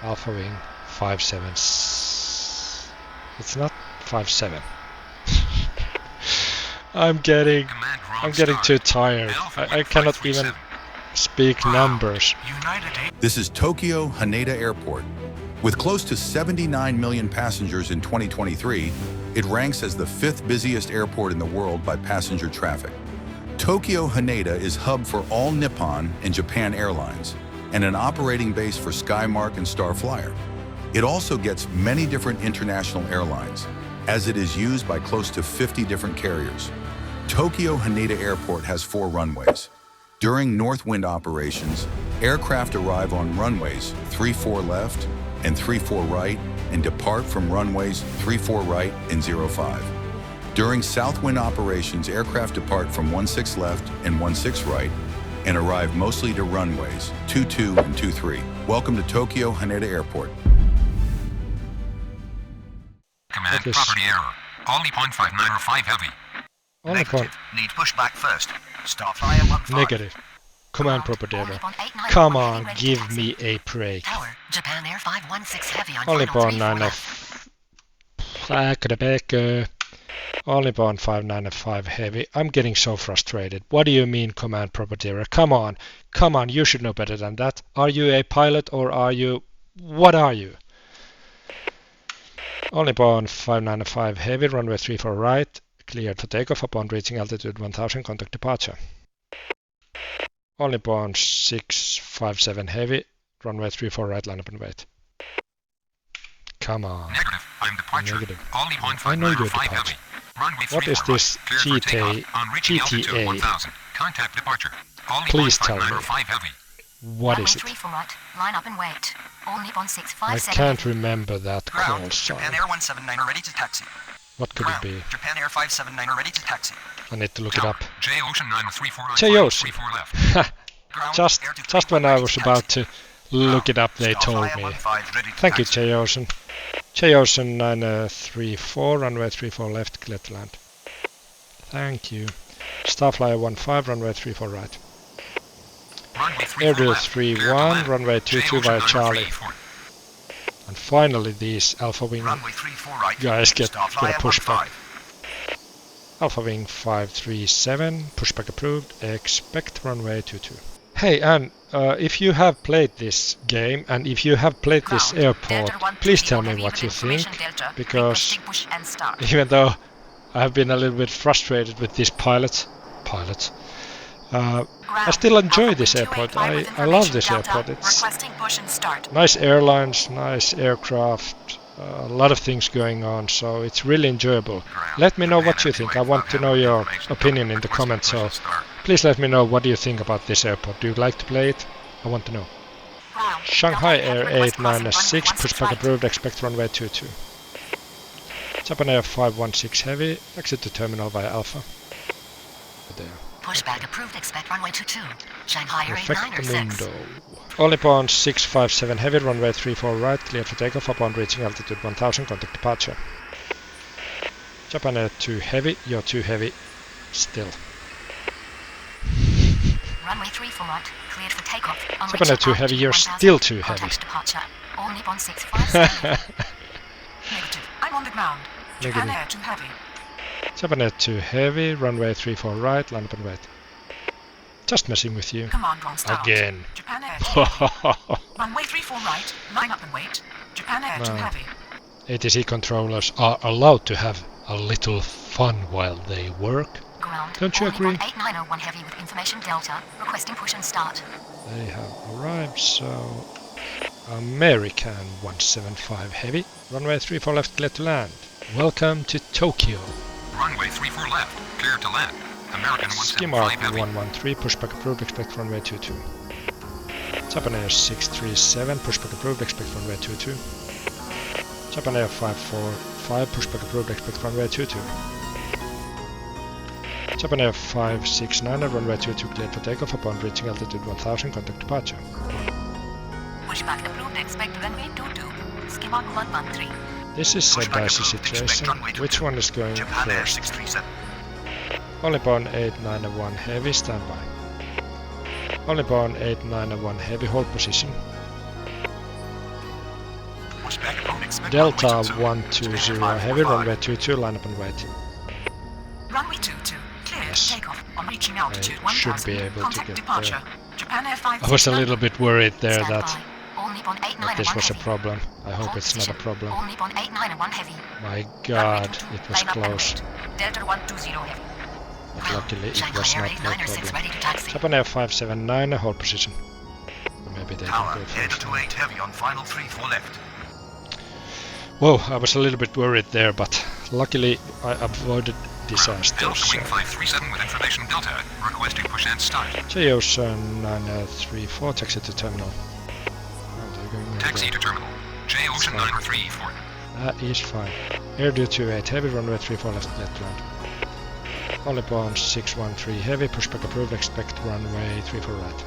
Alpha Wing 57. It's not 57. I'm getting too tired. I cannot even speak numbers. This is Tokyo Haneda Airport. With close to 79 million passengers in 2023, it ranks as the 5th busiest airport in the world by passenger traffic. Tokyo Haneda is hub for all Nippon and Japan airlines, and an operating base for Skymark and Star Flyer. It also gets many different international airlines, as it is used by close to 50 different carriers. Tokyo Haneda Airport has 4 runways. During north wind operations, aircraft arrive on runways 34 left and 34 right and depart from runways 34 right and 05. During south wind operations, aircraft depart from 16 left and 16 right and arrive mostly to runways 22 and 23. Welcome to Tokyo Haneda Airport. Command property error. Only 0.595 heavy. Only point. Need pushback first. Start flyer 15. Negative. Command property error. Come on, give me a break. Tower, Japan Air 516 heavy on Only final 0.9 Only 0.595 heavy. I'm getting so frustrated. What do you mean command property error? Come on, you should know better than that. Are you a pilot or are you... What are you? Only 0.595 heavy, runway 34 right, cleared for takeoff upon reaching altitude 1000, contact departure. Only 0.657 heavy, runway 34 right, line up and wait. Come on. Negative. I'm departure. Negative. Only I know you're 0.595 heavy. departure. Runway What is 34 this right. Cleared for takeoff on reaching altitude GTA? 1000. Contact departure. Only Please tell me. 0.595 heavy. What is it? 3 right, line up and wait. Only I 1657. can't remember that call Ground, sign. Japan Air 179 are ready to taxi. What could it Ground, be? Japan Air 579 are ready to taxi. I need to look it up. J Ocean 934 right. J Ocean. 34 left. Ground, Just Air 221 when I ready was to about taxi. to look it up, they Star told Flyer me. 15 ready to Thank you, taxi. J Ocean. J Ocean 934, runway 34 left, clear to land. Thank you. Starflyer 15, runway 34 right. Runway 34 Airdrill left. Clear to 31, land. runway J 22 Ocean via Charlie. 934. And finally these Alpha Wing Runway 34 right. guys get Star a Flyer pushback. 15. Alpha Wing 537, pushback approved, expect runway 22. Hey, and if you have played this game and if you have played this airport, please tell me what you think, because even though I've been a little bit frustrated with these pilots, I still enjoy this airport. I love this airport. It's nice airlines, nice aircraft, a lot of things going on, so it's really enjoyable. Let me know what you think. I want to know your opinion in the comments, so please let me know what do you think about this airport. Do you like to play it? I want to know. Shanghai Air 896, pushback approved, expect runway 22. Japan Air 516 heavy, exit to terminal via Alpha. There. Pushback approved, expect runway 22. Shanghai Air Perfect 896. window. Only 657 heavy, runway 34 right, cleared for takeoff upon reaching altitude 1000, contact departure. Japan Air 2 heavy, you're too heavy, still. Runway 34 right, cleared for takeoff. On Japan Air reaching 2 heavy, altitude you're 1000, still too heavy. contact departure. Only 1657. Negative. I'm on the ground. Japan Negative. Air 2 heavy. Japan Air 2 heavy, runway 34 right, line up and wait. Just messing with you. Command on start. Again. Japan Air 2 heavy. Runway 34 right, line up and wait. Japan Air 2 No. heavy. ATC controllers are allowed to have a little fun while they work. Ground. Don't you only agree? 8901 heavy with information delta, requesting push and start. They have arrived, so American 175 heavy, runway 34 left, clear to land. Welcome to Tokyo. Runway 34 left. Clear to land. American Skimark 175 heavy. 113, pushback approved, expect runway 22. Japan Air 637, pushback approved, expect runway 22. Japan Air 545, pushback approved, expect runway 22. Japan Air 569, runway 22 cleared for takeoff upon reaching altitude 1000, contact departure. Pushback approved, expect runway 22. Skimark 113. This is a Pushback dicey approved, expect situation. runway 22. Which one is going Japan Air first? 637. Only bound 891 heavy, standby. Only bound 891 heavy, hold position. Pushback approved. Expect Delta runway 22. 120 heavy, runway 22, line up and wait. Runway 22. Clear Yes. to take off on reaching altitude I should 1000. be able to Contact get departure. Japan Air 5. I was a little bit worried there Stand that, by. All Nippon that 891 this was a heavy. problem. I hope Hold it's not a position. problem. All Nippon 891 heavy. My god, it was Line up and close. wait. Delta 120 heavy. But luckily it Shanghai was Air not no 896 problem. ready to taxi. Japan Air 579, hold position. Maybe they Tower, can go head first. to 28 heavy on final 3 for left. Whoa, I was a little bit worried there, but luckily I avoided disasters. Delta So. Wing 537 with information Delta. Requesting push and start. J-Ocean 934, taxi to terminal. Oh, they're going over Taxi there. to terminal. J Ocean fine. 934. That is fine. Air due 28 heavy, runway 34 left, left land. Only bound 613 heavy, pushback approved, expect runway 34 right.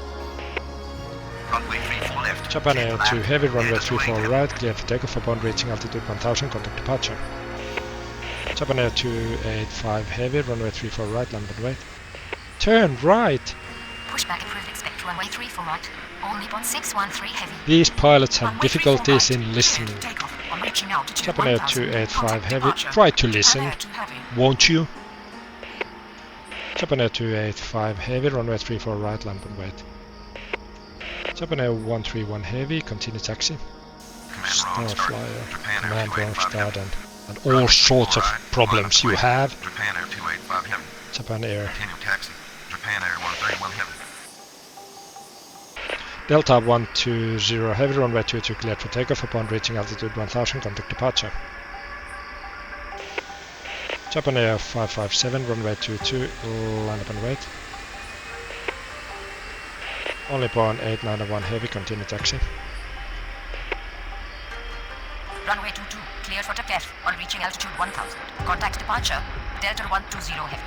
Runway 34 left. Japan Clear Air to 2 land. heavy, runway Delta 28 34 heavy. right, clear for takeoff upon reaching altitude 1000, contact departure. Japan Air 285 heavy, runway 34 right, land and wait. Turn right! Pushback approved. Expect runway 34 right. All Nippon 613 heavy. These pilots have Runway 34 difficulties right. in Clear listening. to take off on reaching altitude Japan Air 1000. 285 Contact heavy, departure. try to Japan listen, Air 2 heavy. won't you? Japan Air 285 heavy, runway 34 right, land and wait. Japan Air 131 heavy, continue taxi. Command wrong start. Starflyer, Japan Air command wrong 285 start, heavy. and all sorts of problems you have. Japan Air 285 heavy. Japan Air Continue taxi. Japan Air 131 heavy. Delta 120 heavy, runway 22 cleared for takeoff upon reaching altitude 1000, contact departure. Japan Air 557, runway 22, line up and wait. Only upon 891 heavy, continue taxi. Runway 22, cleared for takeoff on reaching altitude 1000. Contact departure, Delta 120 heavy.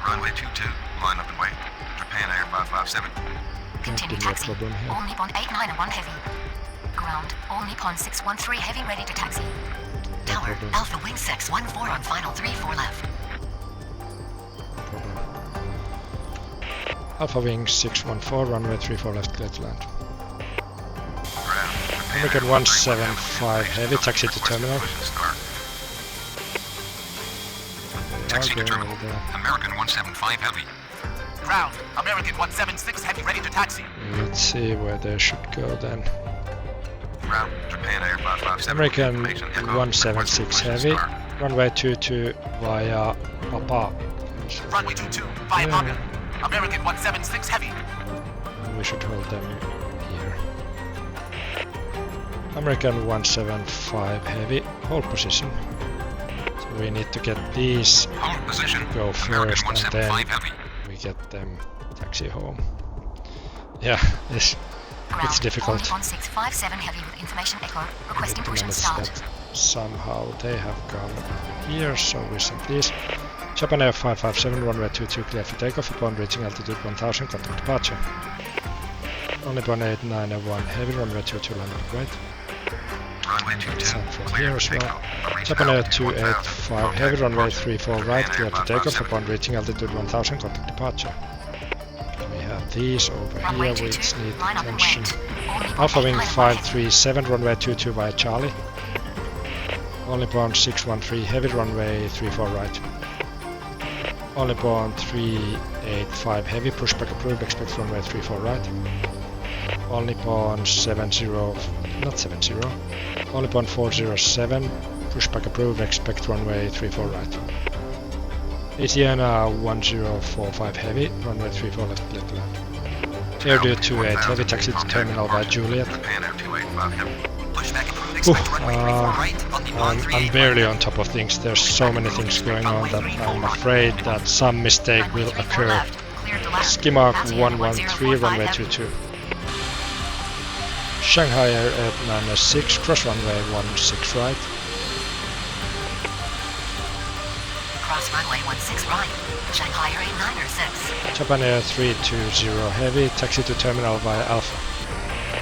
Runway 22. Line up and wait. Japan Air 557. Continue Give me a taxi. problem here. All Nippon 891 heavy. Ground. All Nippon 613 heavy ready to taxi. Tower. problem. Alpha Wing 614 on final 34 left. Problem. Alpha Wing 614, runway 34 left, clear to land. Ground. Japan American Air 175 heavy, taxi to Requesting terminal. push and start. They Taxi are to going terminal. over there. American 175 heavy. Ground, American 176 heavy ready to taxi. Let's see where they should go then. Ground. Japan Air 557. American Information echo. 176 Requesting push and heavy, start. runway 22 via Papa. Runway 22, via Yeah. Paga. American 176 heavy. We should hold them here. American 175 heavy, hold position. So we need to get these, Hold position. go American first, and 175 then heavy. we get them taxi home. Yeah, it's Ground. difficult. All Nippon 657 heavy with information echo. Requesting to push and manage start. that. Somehow they have gone here, so we send these. Japan Air 557, runway 22 clear for takeoff upon reaching altitude 1000, contact departure. Only upon 891 heavy, runway 22 land and wait. Runway 22. Send from Clear here for as well. takeoff. Reach Japan Air altitude 1000. 285 heavy, Contact runway approach. 34 right, Japan clear Air to takeoff 557. upon reaching altitude 1000, contact departure. We have these over Runway here, which 22, need line up and attention. wait. All Nippon Alpha Wing 891 heavy. 537, runway 22 via Charlie. Only bound 613 heavy, runway 34 right. Only bound 385 heavy, pushback approved, expect runway 34 right. Only bound 70, not 70, only bound 407, pushback approved, expect runway 34 right. Asiana 1045 heavy, runway 34 left, left land. Air due 28 heavy, taxi to terminal by Juliet. Japan Air 285 heavy. Pushback approved. Expect runway 34 right on Nippon I'm 38. barely on top of things. There's so many things going on that I'm afraid that some mistake Runway will 34 occur. left. Clear to land. Skimark Asiana 113, 1045 runway heavy. 22. Shanghai Air 906, cross runway 16 right. Cross runway 16 right. Shanghai Air 896. Japan Air 320 heavy, taxi to terminal via Alpha.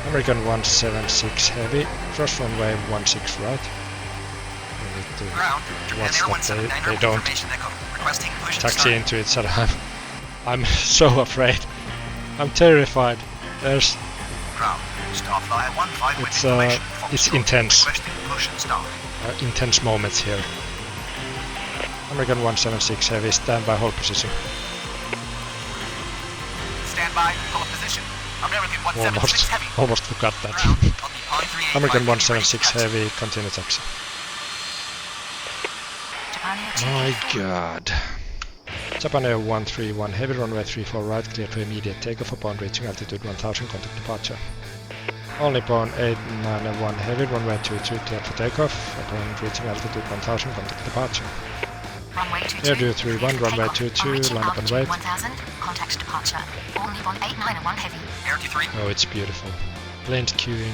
American 176 heavy, cross runway 16 right. We need to Ground, Japan watch Air that 179 they don't information echo. Requesting push and taxi start. into it, so I'm so afraid. I'm terrified. There's Ground. Stop fly 15 with information. It's intense. Requesting push and start. Intense moments here. American 176 Heavy, stand by, hold position. Stand by, hold position. American 176 Heavy. Almost forgot that. American 176 Heavy, continue taxi. My god. Japan Air 131 Heavy, runway 34 right, clear for immediate takeoff upon reaching altitude 1000, contact departure. All Nippon 891 Heavy, runway 22, clear for takeoff upon reaching altitude 1000, contact departure. Air 231, runway 22, line up and wait. 1000, contact departure. All Nippon 891 Heavy. Air 23. Oh, it's beautiful. Planes queuing,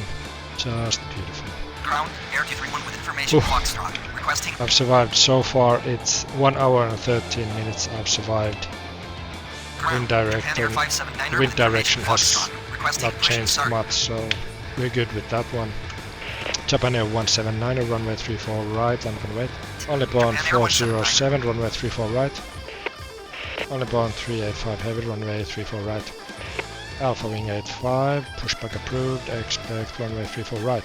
just beautiful. Ground, Air 231 with information, Foxtrot. Requesting. I've survived so far. It's 1 hour and 13 minutes I've survived. Wind direction has not changed much, so we're good with that one. Japan Air 179, runway 34 right, land and wait. Only Bond 407, runway 34 right. Only Bond 385 heavy, runway 34 right. Alpha Wing 85, pushback approved, expect runway 34 right.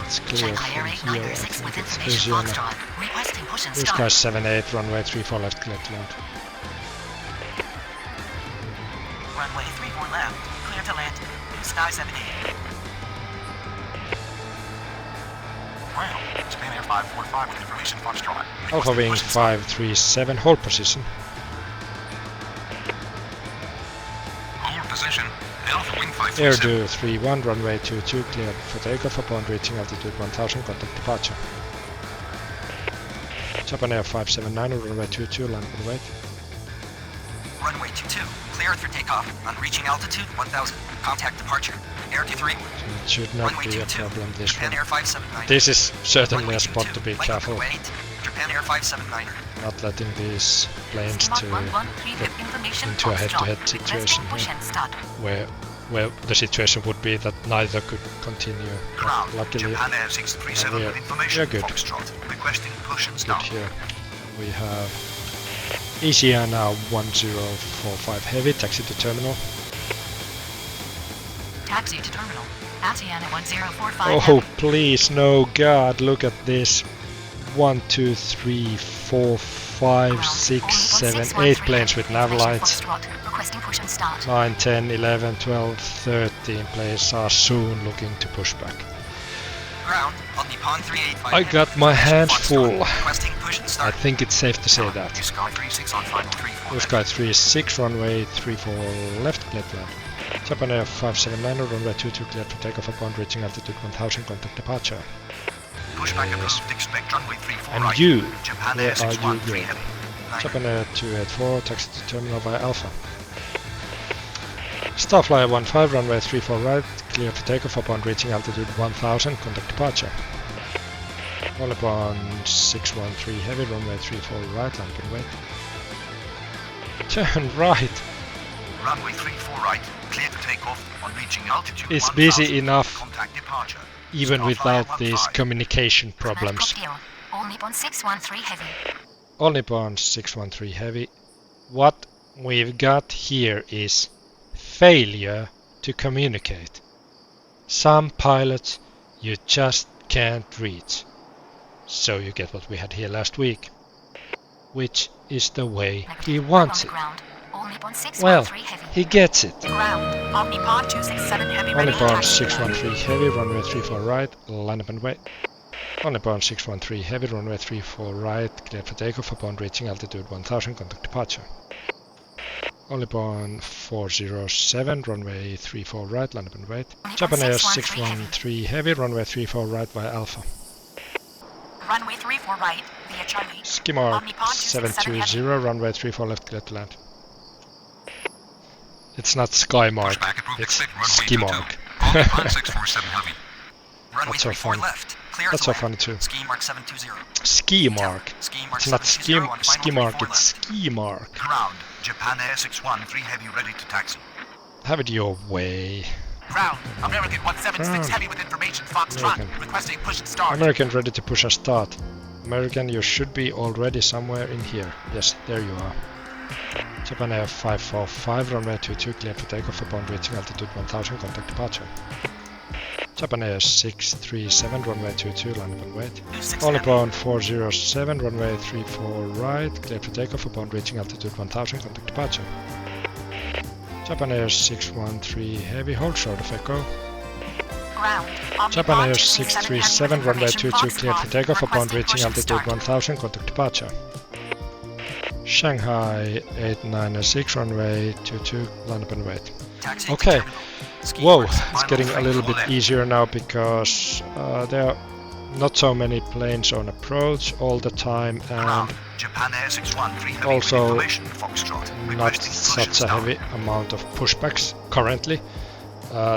It's clear from here, I think it's Louisiana. This guy's 78, runway 34 left, clear to land. Runway 34 left, clear to land. Sky 78. Ground, Japan Air 545 with information, Foxtrot. Alpha Wing 537, hold position. Hold position. Alpha Wing 537. Air 231, runway 22, cleared for takeoff upon reaching altitude 1000, contact departure. Japan Air 579, runway 22, land and wait. Runway 22, clear through takeoff on reaching altitude 1000. Contact departure. Air 23. So it should not be a problem this Japan one. Air 579. This is certainly Runway a spot 22, to be light careful. wait. Japan Air 579. Not letting these planes to get into a head-to-head situation here, where the situation would be that neither could continue. But luckily, Japan Air 637 with information, we are good. Foxtrot. Requesting push and Good start. here. We have Asiana 1045 heavy, taxi to terminal. Taxi to terminal. Asiana 1045. Oh please, no god, look at this. 1, 2, 3, 4, 5, 6, 7, 8 planes with nav lights. 9, 10, 11, 12, 13 planes are soon looking to push back. Ground on Nippon 385. I got my hands full. Requesting push and I start. think it's safe to say that. Sky 36 on final 34. Blue Sky 36, runway 34 left, clear to land. Japan Air 579, runway 22 cleared for takeoff upon reaching altitude 1000, contact departure. Pushback Yes. approved. Expect runway 34 And right. you, Japan where Air are you 613 going? heavy. Japan Air 284, taxi to terminal via Alpha. Starflyer 15, runway 34 right, clear for takeoff upon reaching altitude 1000, contact departure. All upon 613 heavy, runway 34 right, land and wait. Turn right! Runway 34 right. Clear to take off on reaching altitude. It's 1000. busy enough, Contact departure. even Starflyer without these 15. communication problems. All Nippon 613 Heavy. All Nippon 613 heavy. What we've got here is failure to communicate. Some pilots you just can't reach. So you get what we had here last week, which is the way he wants it. Well, he gets it. Ground. Omnipod 267 Heavy. Only bound 613 heavy, runway 34 right, line up and wait. Only bound 613 heavy, runway 34 right, cleared for takeoff upon reaching altitude 1000, contact departure. Only bound 407, runway 34 right, line up and wait. Japan Air 613 heavy, runway 34 right via Alpha. Runway 34 right via Charlie. Ski mark 720, runway 34 left, cleared to land. It's not sky mark, Pushback approved. it's Expect runway ski 22. mark. All Nippon 647 heavy. Runway That's so 34 fun. left. Clear That's to so land. funny too. Ski mark 720. Ski mark. Ski mark It's not 720 on final ski mark, 34 it's left. ski mark. Ground. Japan Air 613 heavy ready to taxi. Have it your way. Ground. American 176 Ground. heavy with information. Foxtrot. American. Requesting push and start. American ready to push and start. American, you should be already somewhere in here. Yes, there you are. Japan Air 545, runway 22, cleared for takeoff upon reaching altitude 1000, contact departure. Japan Air 637, runway 22, line up and wait. Only bound 407, runway 34 right, cleared for takeoff upon reaching altitude 1000, contact departure. Japan Air 613, heavy, hold short of echo. Japan Air 637, runway 22, cleared for takeoff upon reaching altitude 1000, contact departure. Shanghai 896, runway 22, line up and wait. Okay, whoa, it's getting a little bit easier now because there are not so many planes on approach all the time and also not such a heavy amount of pushbacks currently.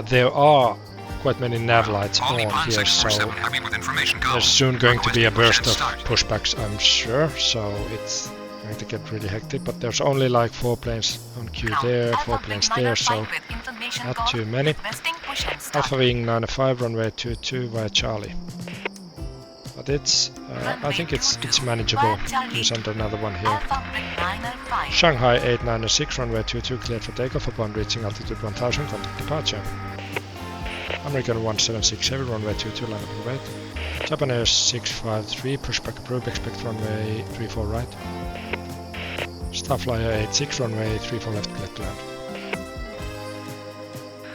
There are quite many nav lights on here, so there's soon going to be a burst of pushbacks, I'm sure, so it's going to get really hectic, but there's only like 4 planes on queue there, 4 planes there, so not too many. Alpha Wing 95, runway 22 via Charlie. But it's, I think it's manageable. We send another one here. Shanghai 896, runway 22, cleared for takeoff upon reaching altitude 1000, contact departure. American 176 heavy, runway 22, line up and wait. Japan Air 653, pushback approved, expect runway 34 right. Starflyer 86, runway 34 left, clear to land.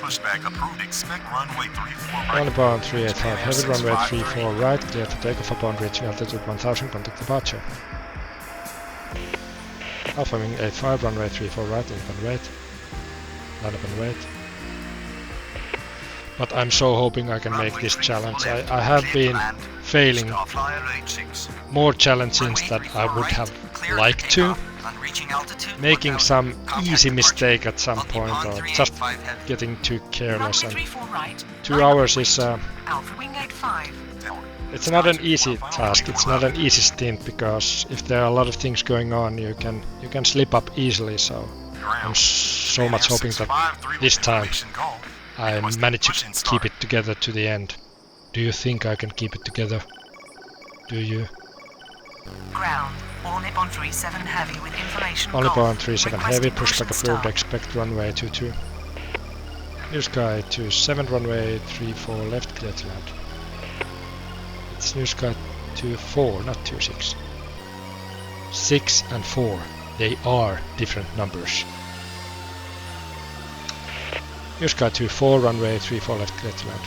Pushback approved, expect runway 34 right. Only bound 385 heavy, runway 34 right, clear to takeoff upon reaching altitude 1000, contact departure. Alpha Wing 85, runway 34 right, line up and wait. Line up and wait. But I'm so hoping I can make this challenge. I have been failing more challenges that I would have liked to. Making some easy mistake at some point or just getting too careless. And 2 hours is it's not an easy task, it's not an easy stint because if there are a lot of things going on you can slip up easily, so I'm so much hoping that this time I manage to keep it together to the end. Do you think I can keep it together? Do you? Ground. All Nippon 37 heavy with information. All Nippon 37 heavy, pushback approved, expect runway 22. New Sky 27, runway 34 left, clear to land. It's New Sky 24, not 26. 6 and 4, they are different numbers. New Sky 24, runway 34 left, clear to land.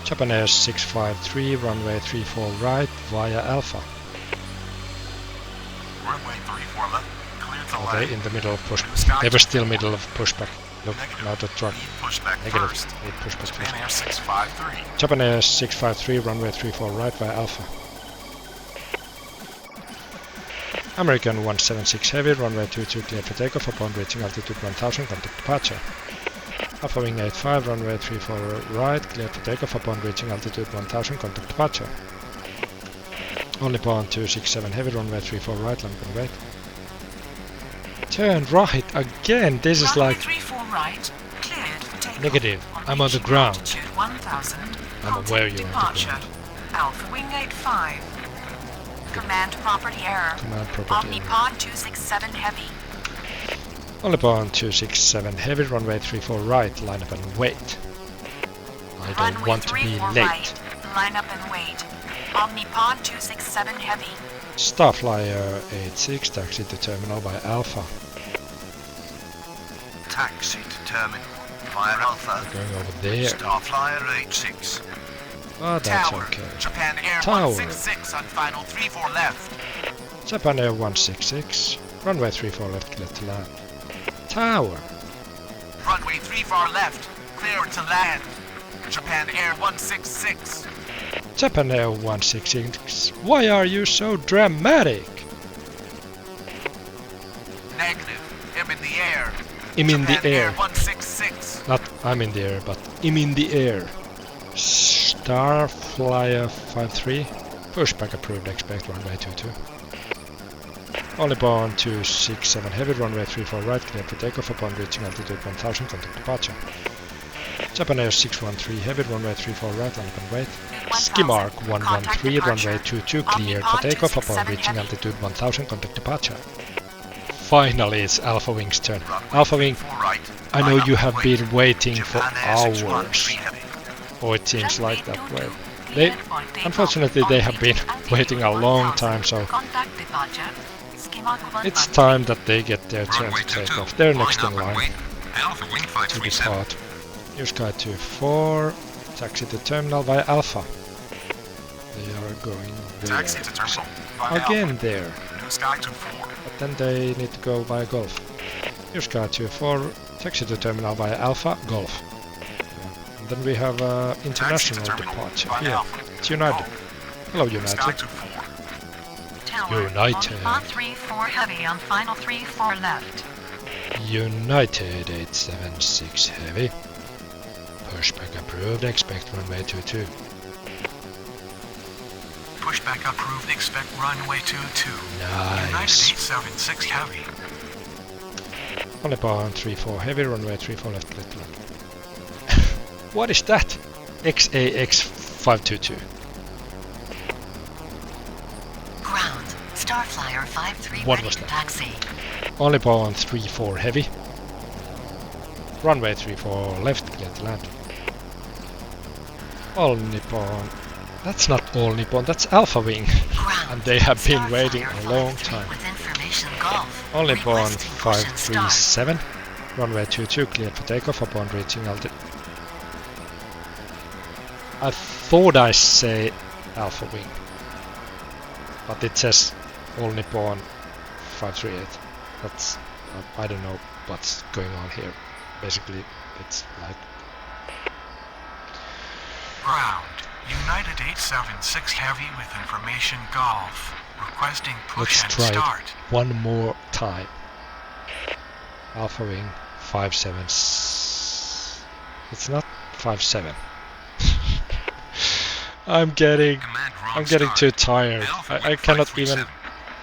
Japan Air 653, runway 34 right, via Alpha. Runway 34 left, clear to Are land. they in the middle of pushback? They were still middle of pushback. Look, now the truck. Pushback Negative. first. Need pushback Japan Air first. 653. Japan Air 653, runway 34 right, via Alpha. American 176 heavy, runway 22 cleared for takeoff upon reaching altitude 1000, contact departure. Alpha Wing 85, runway 34 right, cleared for takeoff upon reaching altitude 1000, contact departure. Only bound 267 heavy, runway 34 right, land and wait. Turn right again, this is like right, cleared for takeoff. negative. I'm on the ground. Altitude 1000. I'm aware you're on the Departure. ground. Alpha Wing 85. Command property error. Command property error. Omnipod 267 heavy. Only bound 267 heavy, runway 34 right, line up and wait. I don't Runway want to be 34 late. right. Line up and wait. Omnipod 267 heavy. Starflyer 86, taxi to terminal by Alpha. Taxi to terminal via Alpha. Going over there. Starflyer 86. Oh, that's okay. Japan Air Tower. 166 on final 34 left. Japan Air 166, runway 34 left, clear to land. Tower. Runway 34 left, clear to land. Japan Air 166. Japan Air 166, why are you so dramatic? Negative, I'm in the air. I'm in the Japan air. 166. Not I'm in the air, but I'm in the air. Starflyer 53, pushback approved, expect runway 22. Only bound 267 heavy, runway 34 right, clear for takeoff upon reaching altitude 1000, contact departure. Japan Air 613 heavy, runway 34 right, line up and wait. Skimark 113, runway 22 cleared for takeoff upon reaching altitude 1000, contact departure. Finally, it's Alpha Wing's turn. Alpha Wing, I know you have been waiting for hours. Or it seems like that way. Unfortunately, they have been waiting a long time, so it's time that they get their turn to take off. They're next in line to depart. Use Sky 24, taxi to terminal via Alpha. They are going there. Again there. But then they need to go via Golf. Use Sky 24, taxi to terminal via Alpha, Golf. And then we have international departure. Here, it's United. Hello, United. United. 134 heavy on final 34 left. United 876 heavy. Pushback approved, expect runway 22. Pushback approved, expect runway 22. Nice. United 876 heavy. Only bound 34 heavy, runway 34 left, left. What is that? XAX 522. Ground. Starflyer 53 What ready was to that? taxi. Only bound 34 heavy. Runway 34 left, clear to land. All Nippon. That's not all Nippon, that's Alpha Wing. Ground. And they have been Starflyer waiting a long 53 time. with information Golf. Only bound Requesting push and start. 537. Runway 22 cleared for takeoff upon reaching altitude. I thought I say Alpha Wing, but it says All Nippon 538. That's I don't know what's going on here. Basically, it's like Ground. United 876 heavy with information Golf. Requesting push let's and try start. it one more time. Alpha Wing 57. It's not 57. I'm getting too tired. I cannot even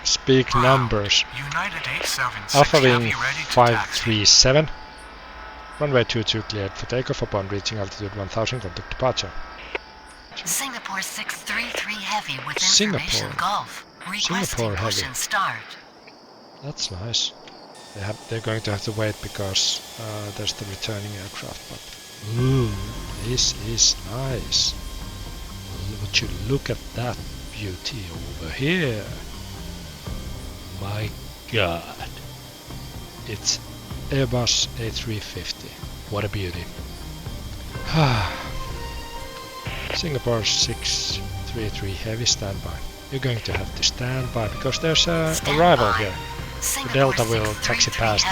speak numbers. United 876 Alpha Wing heavy ready to taxi. 537. Runway 22 cleared for takeoff upon reaching altitude 1000. Contact departure. Singapore 633 heavy with Singapore. information Golf. Requesting Singapore push heavy. and start. That's nice. They're going to have to wait because there's the returning aircraft. But ooh, this is nice. Would you look at that beauty over here? My God, it's Airbus A350. What a beauty. Singapore 633 heavy standby. You're going to have to stand by because there's a arrival here. The Delta will taxi past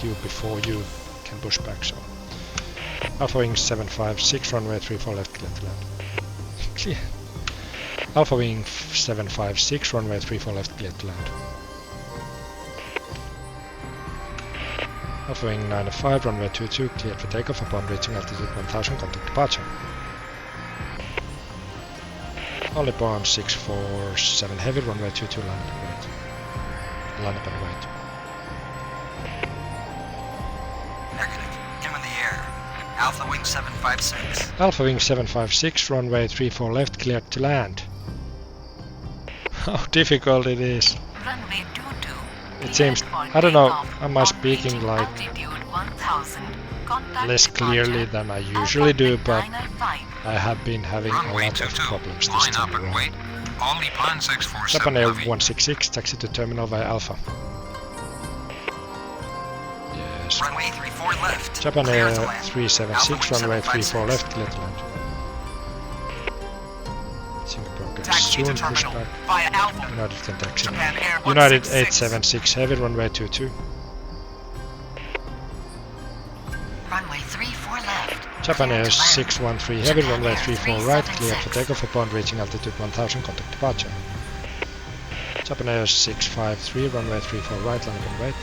you before you can push back. So Alpha Wing 756, runway 34 left, clear to land. Clear. Alpha Wing 756, runway 34 left, clear to land. Alpha Wing 905, runway 22, cleared for takeoff upon reaching altitude 1000. Contact departure. Only bound 647 heavy, runway 22 land and wait. Line up and wait. Negative. Him in the air. Alpha Wing 756. Alpha Wing 756, runway 34 left, cleared to land. How difficult it is. Runway 22. It seems, I don't know, am I speaking like less clearly than I usually do, but I have been having a lot of problems this time around. Japan Air 166, taxi to terminal via Alpha. Yes. Runway 34 left. Japan Clear Air to land. 376, Alpha runway 756. 34 left, clear to land. Singapore can Taxi to soon push terminal back. via Alpha. United can taxi. Japan Air United 166. 876 heavy, runway 22. Runway 34 left. Japan Clear Air to land. 613 heavy, Japan runway Air 34 right, cleared for 376. takeoff upon reaching altitude 1000. Contact departure. Japan Air 653, runway 34 right, land and wait.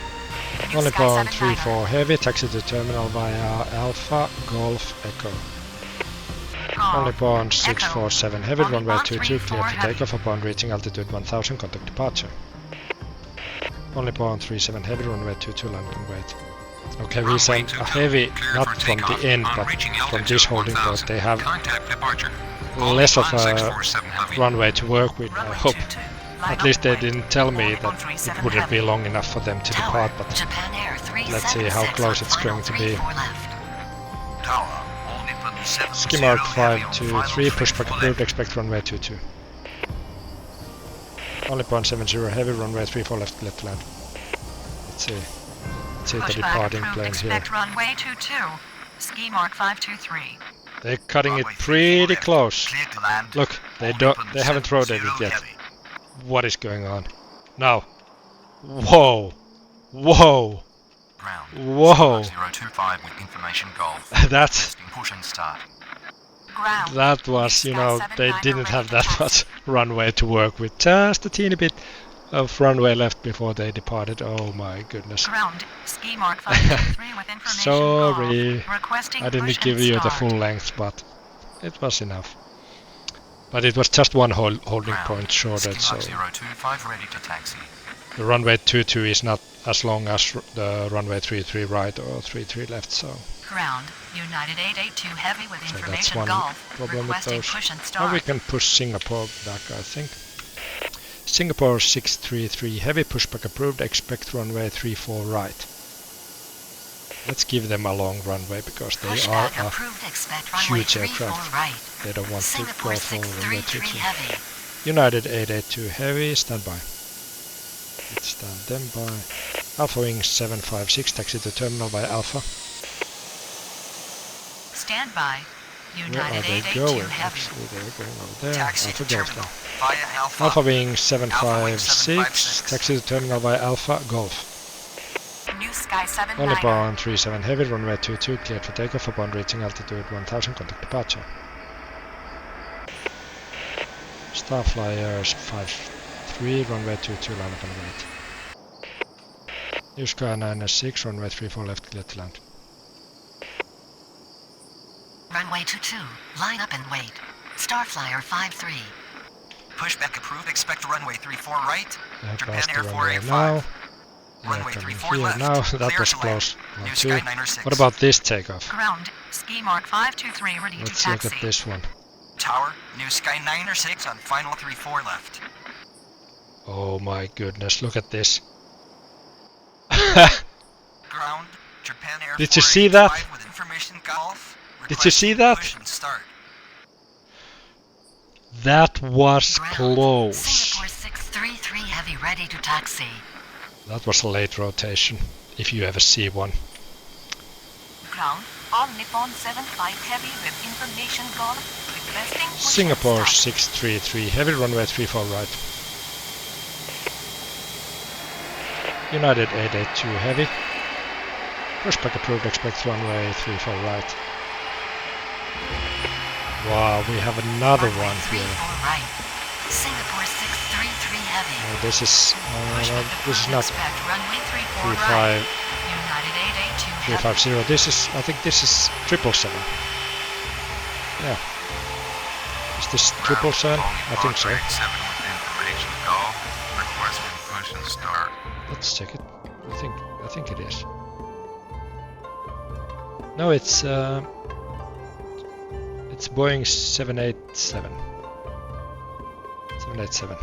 Only Sky bound 79. 34 heavy, taxi to terminal via Alpha, Golf, Echo. Only bound 647 heavy, Only runway bound 22, 34 cleared for heavy. takeoff upon reaching altitude 1000. Contact departure. Only bound 37 heavy, runway 22, land and wait. Okay, we sent a heavy, not from the end, but from this holding port. They have less of a runway to work with, I Runway hope. 22. At least they didn't tell me that it wouldn't be long enough for them to depart, but let's see how close it's going to be. Ski mark 523, pushback approved, expect runway 22. Only 0.70 heavy, runway 34 left, clear to land. Let's see. Let's see the departing planes here. Runway 22, ski mark 523. They're cutting it pretty close. Look, they haven't rotated yet. What is going on? Now. Whoa. Whoa. Whoa. 025 with information goal. That's Push and start. that was, you know, they didn't have that much runway to work with. Just a teeny bit of runway left before they departed. Oh my goodness. Ground, ski mark 523 with information Sorry, goal. Requesting I didn't push give and you the start. full length, but it was enough. But it was just one holding point shorter, so 025 ready to taxi. the runway 22 is not as long as the runway 33 right or 33 left, so Ground, United 882 heavy with that's information one golf. problem with Requesting those. push and Now we start. can push Singapore back, I think. Singapore 633 heavy, pushback approved, expect runway 34 right. Let's give them a long runway because they are Pushback a approved, expect runway huge 34 aircraft. right. They don't want to Singapore go for runway 633 22. heavy. United 882 heavy, stand by. Let's stand them by. Alpha Wing 756, taxi to terminal by Alpha. Stand by. Where are United they 882 going? heavy. Actually, they're going over there. Taxi Alpha to goes terminal there. via Alpha. Alpha Wing 756, 756. taxi to terminal by Alpha, Golf. New Sky 79. Only bound 37 heavy, runway 22, cleared for takeoff upon reaching altitude 1000, contact departure. Starflyers 53, runway 22, line up and wait. New Sky 906, runway 34 left, cleared to land. Runway 22. Line up and wait. Starflyer 53. Pushback approved. Expect runway 34 right. They have Japan passed the Air runway 485. now. They are Runway coming 34 here left. now. That Clear was to land. close. New 1, Sky 2. 906. What about this takeoff? Ground. Ski mark 523 ready Let's to look taxi. at this one. Tower. New Sky 906 on final 34 left. Oh my goodness, look at this. Ground. Japan Air Did you see that? 485 with information golf. Did you see that? Push and start. That was Ground. close. Singapore 633 heavy ready to taxi. That was a late rotation, if you ever see one. Ground. All Nippon 75 heavy with information golf. Requesting push and Singapore start. 633 heavy, runway 34 right. United 882 heavy. Pushback approved, expect runway 34 right. Wow, we have another Runway one here. 34 right. Singapore 633 heavy. No, this is Pushback not approved, expect runway 34 right. 35 United 882 heavy. 350. This is, I think this is 777. Yeah. Is this 777? I think so. 7 with information goal. Requesting push and start. Let's check it. I think it is. No, it's Boeing 787. 787.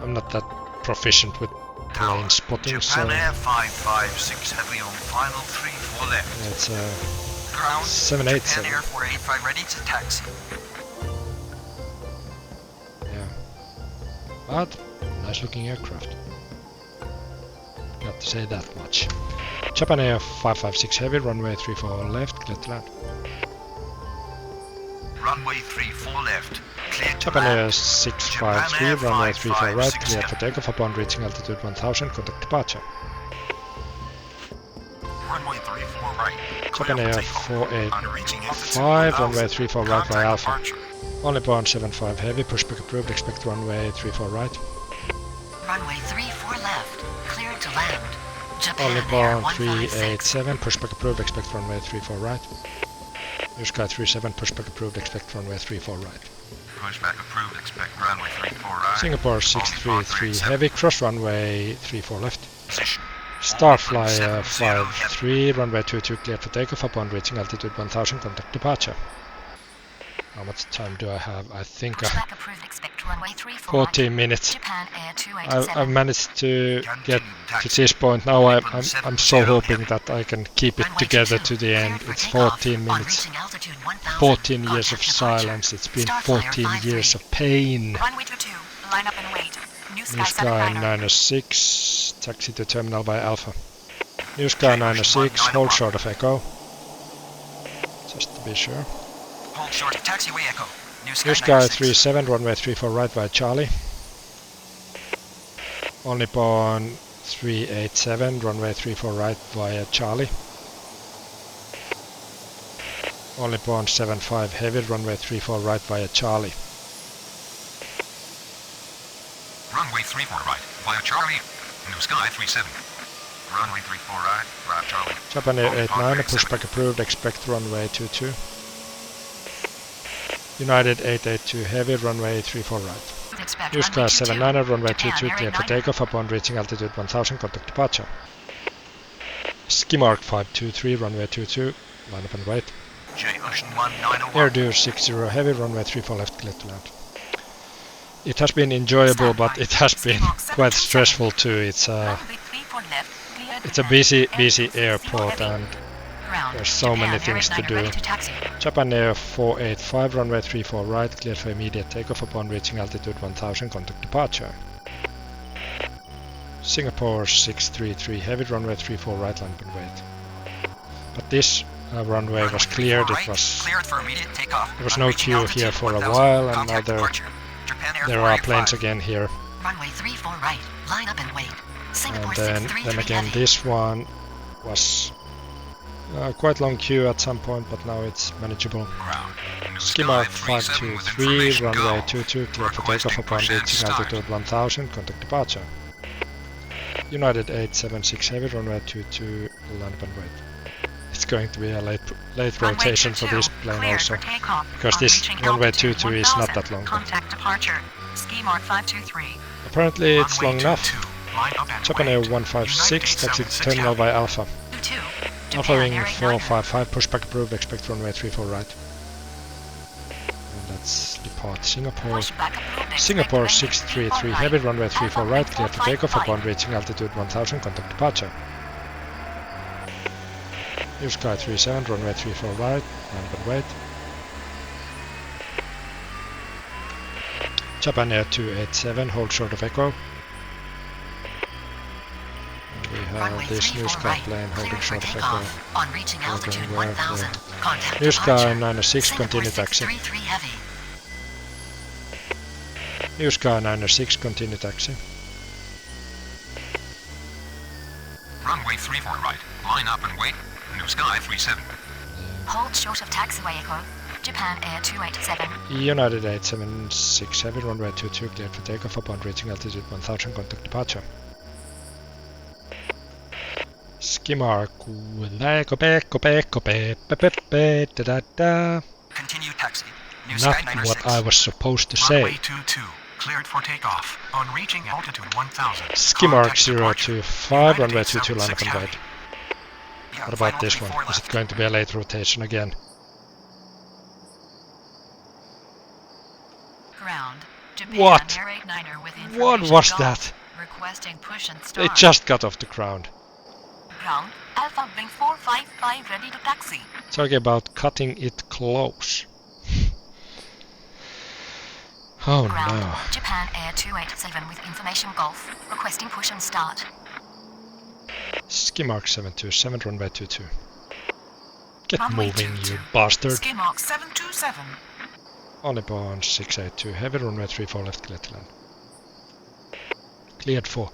I'm not that proficient with plane spotting, so Japan Air 556 heavy on final 34 left. yeah, it's Ground. 787. Japan Air 485 ready to taxi. Yeah. But nice looking aircraft. Got to say that much. Japan Air 556 heavy, runway 34 left, clear to land. Runway 34 left. Clear to Japan land. Air 653, Japan Air runway 34 right, 556 clear for takeoff upon reaching altitude 1000, contact departure. Runway 34 right. Japan Clear Air for takeoff. On reaching altitude 485, 1000, runway 34 right by contact Alpha. departure. Only bound 75 heavy, pushback approved, expect runway 34 right. Runway 34 left. Cleared to land. Japan Only Air bound 156. 387, pushback approved, expect runway 34 right. New Sky 37, pushback approved, expect runway 34 right. Pushback approved. Expect runway 34 right. Singapore 633 heavy, cross runway 34 left. Starflyer 53, runway 22 cleared for takeoff upon reaching altitude 1000, contact departure. How much time do I have? I think Pushback approved. Expect Runway 34 14 right. minutes. Japan Air 287. I've managed to get to this point. Now I'm so hoping that I can keep it together to the end. It's 14 minutes. 14 years of silence. It's been 14 years of pain. Runway 22, line up and wait. New Sky 906, taxi to terminal by Alpha. New Sky 906, hold short of Echo. Just to be sure. Hold short of taxiway Echo. New Sky 37, runway 34 right via Charlie. Only Nippon 387, runway 34 right via Charlie. Only Nippon 75 heavy, runway 34 right via Charlie. Runway 34 right via Charlie. New Sky 37. Runway 34 right via Charlie. Japan Air 89, pushback approved, expect runway 22. United 882 heavy, runway 34 right. New Sky 79, runway 22, clear for takeoff upon reaching altitude 1000, contact departure. Ski Mark 523, runway 22, line up and wait. Air Deer 60 heavy, runway 34 left, clear to land. It has been enjoyable, but it has been quite stressful too. It's a busy airport and there's so many things to do. Japan Air 485, runway 34 right, cleared for immediate takeoff upon reaching altitude 1000, contact departure. Singapore 633 heavy, runway 34 right, line up and wait. But this runway was cleared. There was no queue here for a while, and now there are planes again here. Runway 34 right, line up and wait. And then again, this one was quite long queue at some point, but now it's manageable. Ski Mark 523, runway 22, clear for takeoff upon reaching altitude 1000, contact departure. United 876 heavy, runway 22, line up and wait. It's going to be a late rotation for this plane also, because this runway 22 is not that long. Contact departure. Ski Mark 523. Apparently it's long enough. Japan Air 156, taxi to terminal by Alpha. Alpha Wing 455, pushback approved, expect runway 34 right. And let's depart Singapore. Singapore 633 heavy, runway 34 right, clear for takeoff upon reaching altitude 1000, contact departure. New Sky 37, runway 34 right, line up and wait. Japan Air 287, hold short of Echo. And we have this New Sky plane holding short of Echo. On reaching altitude 1000, contact New Sky 906, continue taxi. New Sky 906, continue taxi. Runway 34 right, line up and wait. New Sky 37. Hold short of taxiway Echo. Japan Air 287. United 876 heavy, runway 22, cleared for takeoff upon reaching altitude 1000, contact departure. Ski Mark, Continue taxi. New Sky not 906. what I was supposed to say. Runway 22, cleared for takeoff. On reaching altitude 1000. Ski Mark contact departure. 025, runway 22, line up 76 and wait. Yeah, What about final this one? 34 Is left. it going to be a late rotation again? Ground. Japan What? Air 89er with What information was golf. that? Requesting push and They start. just got off the ground. Ground. Alpha Wing 455 ready to taxi. Talking about cutting it close. Oh Ground. no. Japan Air 287 with information golf. Requesting push and start. Ski Mark 727, runway 22. Get Runway moving, 22. you bastard. Ski Mark 727. On Nippon 682 heavy, runway 34 left, cleared to land. Cleared for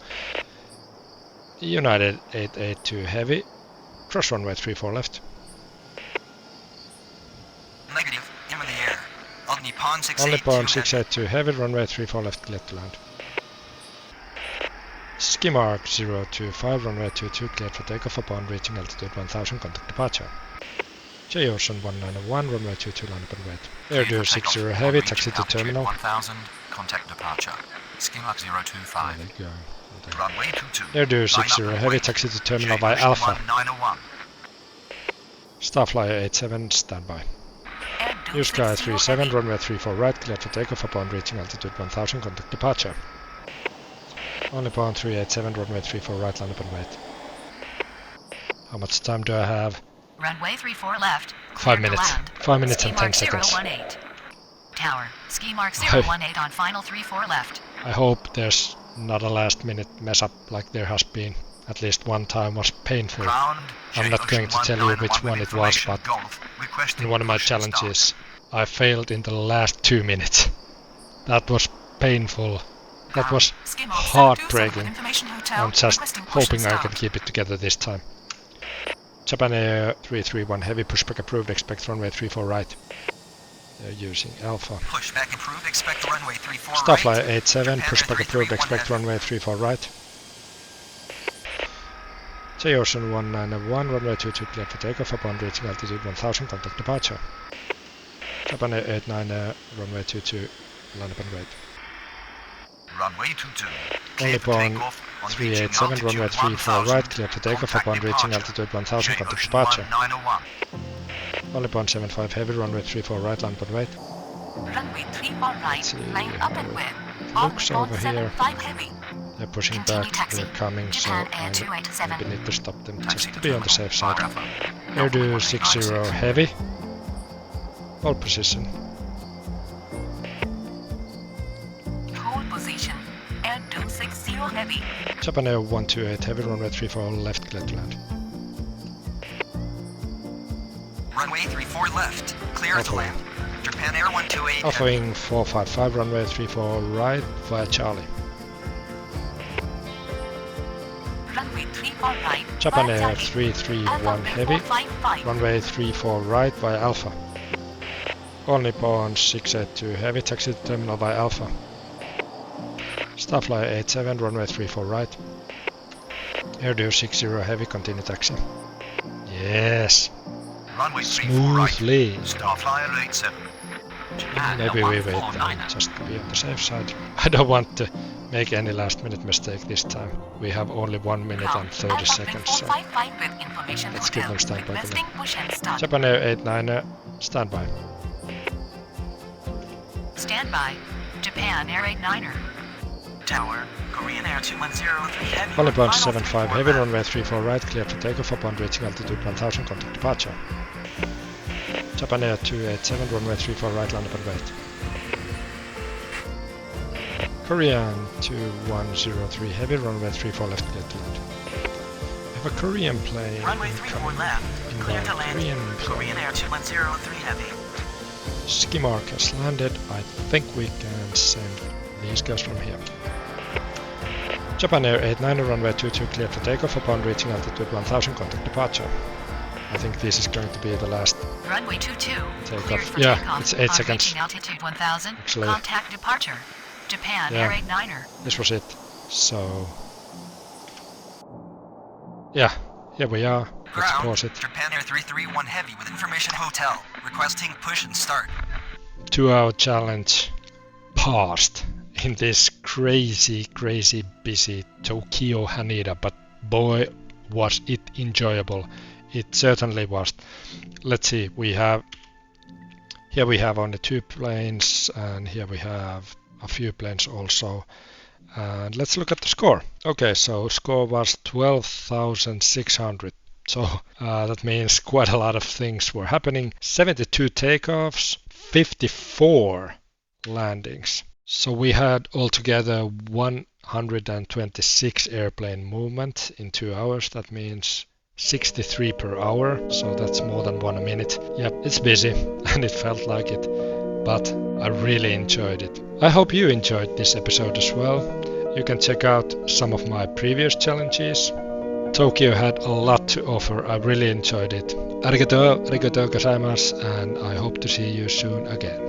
United 882 heavy, cross runway 34 left. Negative. In the air. On Nippon On 682. Nippon 682 heavy, runway 34 left, cleared to land. Ski Mark 025, runway 22, cleared for takeoff upon reaching altitude 1000, contact departure. J Ocean 191, runway 22, line up and wait. Air Deer 60 heavy, taxi to terminal. 1000, contact departure. Ski Mark 025. There you go. Runway 22. Air Deer 60 heavy, taxi to terminal by Alpha. 901. Starflyer 87, standby. Air Use Sky 37, runway 34 right, cleared for takeoff upon reaching altitude 1000, contact departure. Only upon 387, runway 34 right, land upon wait. How much time do I have? Runway 34 left. 5 minutes. 5 minutes and 10 Ski mark seconds. 018. Tower. Ski mark 018 on final 34 left. I hope there's not a last minute mess up like there has been. At least one time was painful. I'm not going to tell you which one it was, but in one of my challenges I failed in the last 2 minutes. That was painful. That was heartbreaking. I'm just hoping I can keep it together this time. Japan Air 331 heavy pushback approved, expect runway 34 right. They're using Alpha. Pushback approved, expect runway 34 Starflyer right. 87 pushback approved, expect runway 34 right. J-Ocean 191 runway 22 cleared for takeoff upon reaching altitude 1000, contact departure. Japan Air 89 runway 22 land upon wait. Runway 22. Only upon 387 runway 34 right, cleared for takeoff upon reaching altitude 1000, contact departure. 901. Only upon 75 heavy runway 34 right, land upon wait. Runway 34 right, See, line up and wet. looks over here. 75 heavy. They're pushing Continue back, taxi. they're coming, so Japan I Air 287. maybe need to stop them just to be on the safe side. Airdo 60 heavy. Hold position. Hold position. Air 260 heavy. Japan Air 128 heavy runway 34 left, clear to land. Runway 34 left. Clear to land. Japan Air 128 Alpha heavy. Wing 455 runway 34 right via Charlie. Runway 34 right. Japan via Air Charlie. 331 heavy. 455. Runway 34 right via Alpha. All Nippon 682 heavy, taxi to terminal via Alpha. Starflyer 87 runway 34 right. Airdo 60 heavy, continue taxi. Yes, Runway 34 right. smoothly. Starflyer 87. Japan Maybe Air we wait 149. then, just to be on the safe side. I don't want to make any last minute mistake this time. We have only 1 minute and 30 seconds, so let's give them standby then. Japan Air 89 standby. Standby. Japan Air 89er. Tower. Korean Air 2103 heavy. Only punch 75 heavy, runway 34 right, cleared for takeoff upon reaching altitude 1000, contact departure. Japan Air 287, runway 34 right, land upon wait. Korean 2103 heavy, runway 34 left, cleared to land. We have a Korean plane Runway 34 incoming. left. Clear to land. Korean Air 2103 heavy. Ski mark has landed. I think we can send these guys from here. Japan Air 89 runway 22 cleared for takeoff upon reaching altitude 1000, contact departure. I think this is going to be the last Runway 22. takeoff. Cleared for Yeah, takeoff it's 8 upon seconds. reaching altitude 1000. Actually. Contact departure. Japan Yeah. Air 89er. This was it. So yeah, here we are. Let's Ground. pause it. Japan Air 331 heavy with information hotel. Requesting push and start. 2-hour challenge passed in this crazy busy Tokyo Haneda, but boy was it enjoyable. It certainly was. Let's see, here we have only 2 planes, and here we have a few planes also. And let's look at the score. Okay, so score was 12,600. So that means quite a lot of things were happening. 72 takeoffs, 54 landings. So we had altogether 126 airplane movement in 2 hours. That means 63 per hour. So that's more than 1 a minute. Yep, it's busy and it felt like it, but I really enjoyed it. I hope you enjoyed this episode as well. You can check out some of my previous challenges. Tokyo had a lot to offer. I really enjoyed it. Arigatou gozaimasu, and I hope to see you soon again.